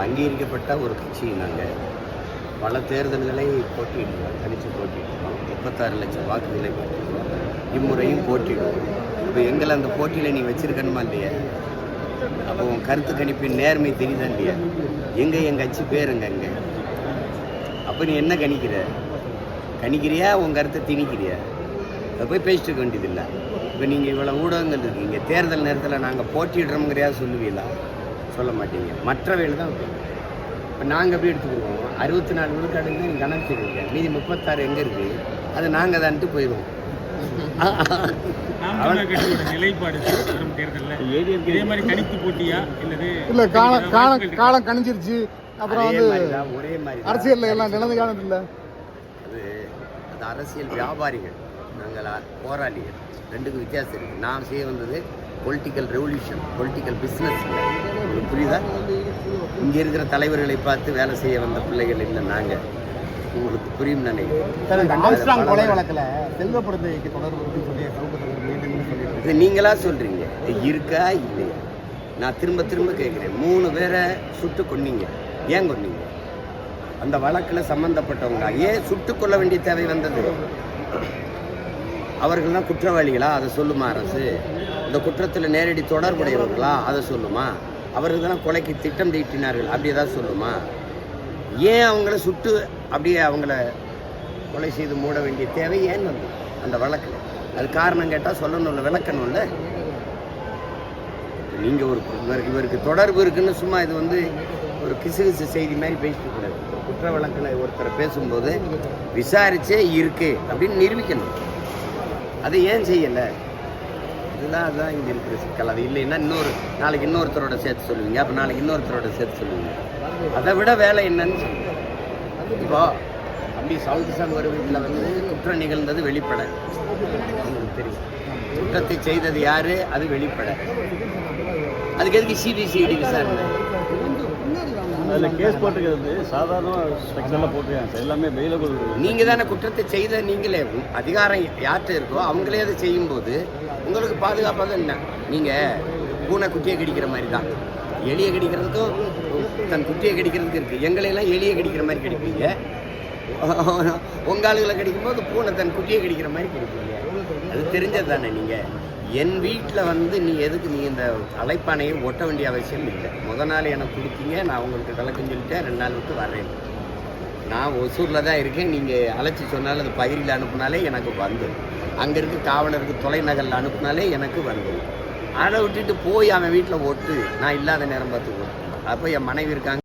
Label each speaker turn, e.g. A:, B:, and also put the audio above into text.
A: அங்கீகரிக்கப்பட்ட ஒரு கட்சி. நாங்கள் பல தேர்தல்களை போட்டியிடுவோம், தனித்து போட்டியிடுவோம். 36 லட்சம் வாக்குகளை போட்டியிடுவோம். இம்முறையும் போட்டியிடுவோம். இப்போ எங்களை அந்த போட்டியில் நீ வச்சிருக்கணுமா இல்லையா? அப்போ உன் கருத்து கணிப்பின் நேர்மை தெரியுதா இல்லையா? எங்கே என் கட்சி பேருங்க அங்கே? அப்போ நீ என்ன கணிக்கிறியா உன் கருத்தை திணிக்கிறியா? அதை போய் பேசிட்டு இருக்க வேண்டியதில்லை. இப்போ நீங்கள் இவ்வளோ ஊடகங்கள் இருக்கீங்க, தேர்தல் நேரத்தில் நாங்கள் போட்டியிடுறோங்கிறதா சொல்லுவீங்களா? சொல்ல மாட்டீங்க. மற்றவையில் தான் இப்போ நாங்கள் எப்படி எடுத்துக்கிடுவோம்? 64 விழுக்காடுங்க நீங்கள் கணக்கு செய்வீங்க, மீதி 36 எங்கே இருக்குது? அது நாங்கள் தான்ட்டு போயிடுவோம்.
B: நிலைப்பாடு இதே மாதிரி கணித்து போட்டியா
C: இல்லை காலம் கணிஞ்சிருச்சு. அப்புறம் வந்து
A: ஒரே மாதிரி
C: அரசியல் எல்லாம் நிலந்து காலத்தில் இல்லை.
A: அது அரசியல் வியாபாரிகள், நாங்கள் போராளிகள். ரெண்டுக்கும் வித்தியாசம் இருக்குது. நான் செய்ய வந்தது பொலிட்டிக்கல் ரெவல்யூஷன், பொலிட்டிக்கல் பிஸ்னஸ். உங்களுக்கு புரியுதா? இங்கே இருக்கிற தலைவர்களை பார்த்து வேலை செய்ய வந்த பிள்ளைகள் இல்லை நாங்கள். உங்களுக்கு புரியும் நினைக்கிறேன்.
C: கொலை வழக்கில் செல்வப்படுத்தைக்கு தொடர்பு சொல்லி
A: இது நீங்களா சொல்கிறீங்க, இருக்கா இல்லையா? நான் திரும்ப கேட்குறேன். 3 பேரை சுட்டு கொன்னீங்க. ஏன் கொன்னீங்க? அந்த வழக்கில் சம்மந்தப்பட்டவங்க ஏன் சுட்டு கொள்ள வேண்டிய தேவை வந்தது? அவர்கள் தான் குற்றவாளிகளா? அதை சொல்லுமா அரசு? இந்த குற்றத்தில் நேரடி தொடர்புடையவர்களா? அதை சொல்லுமா? அவர்கள் தான் கொலைக்கு திட்டம் தீட்டினார்கள், அப்படி ஏதாவது சொல்லுமா? ஏன் அவங்கள சுட்டு அப்படியே அவங்கள கொலை செய்து மூட வேண்டிய தேவை ஏன் வந்தது அந்த வழக்கில்? அது காரணம் கேட்டால் சொல்லணும்ல, விளக்கணும்ல. நீங்கள் இவருக்கு தொடர்பு இருக்குன்னு சும்மா இது வந்து ஒரு கிசு செய்தி மாதிரி பேசிட்டு கூடாது. குற்ற வழக்கில் ஒருத்தரை பேசும்போது விசாரிச்சே இருக்கு அப்படின்னு நிரூபிக்கணும். அதை ஏன் செய்யலை? அதுதான் இங்கே இருக்கிற சிக்கல். அது இல்லைன்னா நாளைக்கு இன்னொருத்தரோட சேர்த்து சொல்லுவீங்க, அப்போ நாளைக்கு இன்னொருத்தரோட சேர்த்து சொல்லுவீங்க. அதை விட வேலை என்னன்னு சொல்லுங்க. இப்போ அப்படி சவுதிசான் ஒரு வீட்டில் வந்து குற்றம் நிகழ்ந்தது வெளிப்பட உங்களுக்கு தெரியும். குற்றத்தை செய்தது யாரு? அது வெளிப்பட. அதுக்கு எதுக்கு சிபிசிஐடி விசாரணை?
D: அதில் கேஸ் போட்டுக்கிறது சாதாரண செக்ஷனில் போட்டுருக்காங்க. எல்லாமே பெயிலபிள்.
A: நீங்கள் தானே குற்றத்தை செய்த, நீங்களே அதிகாரம் யார்கிட்ட இருக்கோ அவங்களே அதை செய்யும்போது உங்களுக்கு பாதுகாப்பாக தான். என்ன நீங்கள் பூனை குட்டியை கடிக்கிற மாதிரி தான். எலியை கடிக்கிறதுக்கும் தன் குட்டியை கடிக்கிறதுக்கு இருக்குது. எங்களையெல்லாம் எலியை கடிக்கிற மாதிரி கடிப்பீங்க, உங்கள் ஆளுகளை கடிக்கும்போது பூனை தன் குட்டியை கடிக்கிற மாதிரி கடிப்பீங்க. அது தெரிஞ்சது தானே. நீங்கள் என் வீட்டில் வந்து எதுக்கு இந்த அழைப்பானையை ஒட்ட வேண்டிய அவசியம் இல்லை. நாள் எனக்கு கொடுத்தீங்க, நான் உங்களுக்கு கலக்குன்னு சொல்லிட்டேன். 2 நாள் விட்டு வர்றேன். நான் ஒசூரில் தான் இருக்கேன். நீங்கள் அழைச்சி சொன்னாலும் அது பகிரில் அனுப்புனாலே எனக்கு வந்துடும். அங்கே இருக்க காவலருக்கு தொலைநகரில் அனுப்புனாலே எனக்கு வந்துடும். அதை விட்டுட்டு போய் அவன் வீட்டில் ஒட்டு, நான் இல்லாத நேரம் பார்த்துக்குவேன். அப்போ என் மனைவி இருக்காங்க.